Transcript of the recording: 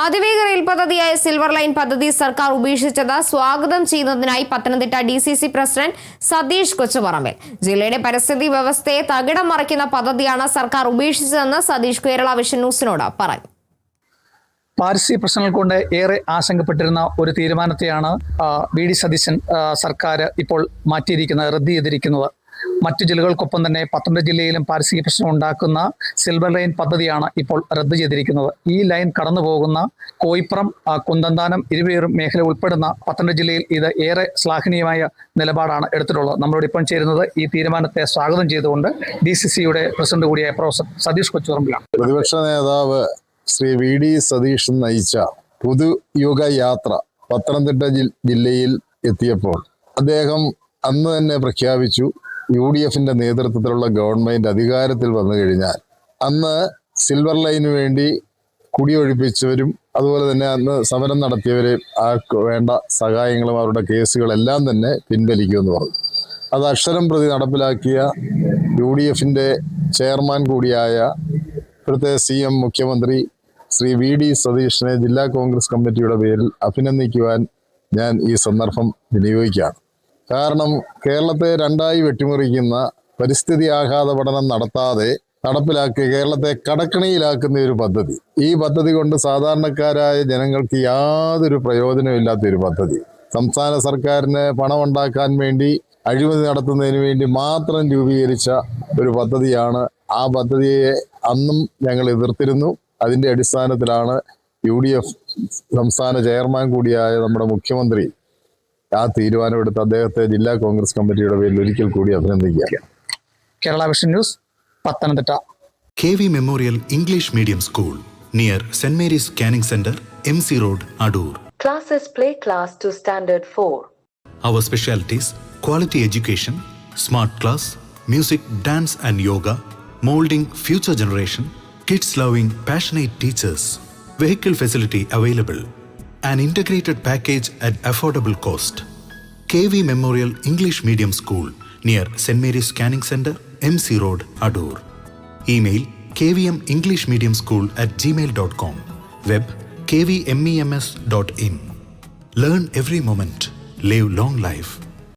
അതിവേഗ റെയിൽ പദ്ധതിയായ silver line പദ്ധതി സർക്കാർ ഉപേക്ഷിച്ചത് സ്വാഗതം ചെയ്യുന്നതിനായി പത്തനംതിട്ട DCC പ്രസിഡന്റ് സതീഷ് കൊച്ചുപറമ്പിൽ. ജില്ലയുടെ പരിസ്ഥിതി വ്യവസ്ഥയെ തകിടം മറിക്കുന്ന പദ്ധതിയാണ് സർക്കാർ ഉപേക്ഷിച്ചതെന്ന് സതീഷ് കേരള വിഷൻ ന്യൂസിനോട് പറഞ്ഞു. പാരിസ്ഥിതിക പ്രശ്നങ്ങൾ കൊണ്ട് ഏറെ ആശങ്കപ്പെട്ടിരുന്ന ഒരു തീരുമാനത്തെയാണ് VD സതീശൻ സർക്കാർ ഇപ്പോൾ റദ്ദ് ചെയ്തിരിക്കുന്നത്. മറ്റു ജില്ലകൾക്കൊപ്പം തന്നെ പത്തനംതിട്ട ജില്ലയിലും പാരിസ്ഥിതിക പ്രശ്നം ഉണ്ടാക്കുന്ന സിൽവർ ലൈൻ പദ്ധതിയാണ് ഇപ്പോൾ റദ്ദ് ചെയ്തിരിക്കുന്നത്. ഈ ലൈൻ കടന്നു പോകുന്ന കോയിപ്പുറം, കുന്തന്താനം, ഇരുവേറും മേഖല ഉൾപ്പെടുന്ന പത്തനംതിട്ട ജില്ലയിൽ ഇത് ഏറെ ശ്ലാഘനീയമായ നിലപാടാണ് എടുത്തിട്ടുള്ളത്. നമ്മളോട് ഇപ്പം ചേരുന്നത് ഈ തീരുമാനത്തെ സ്വാഗതം ചെയ്തുകൊണ്ട് DCCയുടെ പ്രസിഡന്റ് കൂടിയായ പ്രൊഫസർ സതീഷ് കൊച്ചുപറമ്പിലാണ്. പ്രതിപക്ഷ നേതാവ് ശ്രീ VD സതീഷ് നയിച്ച പൊതുയുഗ യാത്ര പത്തനംതിട്ട ജില്ലയിൽ എത്തിയപ്പോൾ അദ്ദേഹം അന്ന് തന്നെ പ്രഖ്യാപിച്ചു, UDFന്റെ നേതൃത്വത്തിലുള്ള ഗവൺമെന്റ് അധികാരത്തിൽ വന്നു കഴിഞ്ഞാൽ അന്ന് സിൽവർ ലൈന് വേണ്ടി കുടിയൊഴിപ്പിച്ചവരും അതുപോലെ തന്നെ അന്ന് സമരം നടത്തിയവരെ വേണ്ട സഹായങ്ങളും അവരുടെ കേസുകളെല്ലാം തന്നെ പിൻവലിക്കുമെന്ന് പറഞ്ഞു. അത് അക്ഷരം പ്രതി നടപ്പിലാക്കിയ UDFന്റെ ചെയർമാൻ കൂടിയായ ഇപ്പോഴത്തെ CM മുഖ്യമന്ത്രി ശ്രീ VD സതീഷിനെ ജില്ലാ കോൺഗ്രസ് കമ്മിറ്റിയുടെ പേരിൽ അഭിനന്ദിക്കുവാൻ ഞാൻ ഈ സന്ദർഭം വിനിയോഗിക്കുകയാണ്. കാരണം കേരളത്തെ രണ്ടായി വെട്ടിമുറിക്കുന്ന പരിസ്ഥിതി ആഘാത പഠനം നടത്താതെ നടപ്പിലാക്കി കേരളത്തെ കടക്കണിയിലാക്കുന്ന ഒരു പദ്ധതി, ഈ പദ്ധതി കൊണ്ട് സാധാരണക്കാരായ ജനങ്ങൾക്ക് യാതൊരു പ്രയോജനമില്ലാത്ത ഒരു പദ്ധതി, സംസ്ഥാന സർക്കാരിന് പണമുണ്ടാക്കാൻ വേണ്ടി അഴിമതി നടത്തുന്നതിന് വേണ്ടി മാത്രം രൂപീകരിച്ച ഒരു പദ്ധതിയാണ്. ആ പദ്ധതിയെ അന്നും ഞങ്ങൾ എതിർത്തിരുന്നു. അതിന്റെ അടിസ്ഥാനത്തിലാണ് UDF സംസ്ഥാന ചെയർമാൻ കൂടിയായ നമ്മുടെ മുഖ്യമന്ത്രി ആ തീരുമാനമെടുത്ത് അദ്ദേഹത്തെ ജില്ലാ കോൺഗ്രസ് കമ്മിറ്റിയുടെ പേരിൽ ഒരിക്കൽ കൂടി അഭിനന്ദിക്കുക. Kerala vision news, Pathanamthitta. KV Memorial English Medium School near St. Mary's Canning Center, MC Road, Adur. Classes play class to standard 4. Our specialties: quality education, smart class, music, dance and yoga, molding future generation, kids loving passionate teachers, vehicle facility available, an integrated package at affordable cost. KV Memorial English Medium School near St. Mary's Canning Center, MC Road, Adur. Email kvmenglishmediumschool@gmail.com. Web kvmems.in. Learn every moment. Live long life.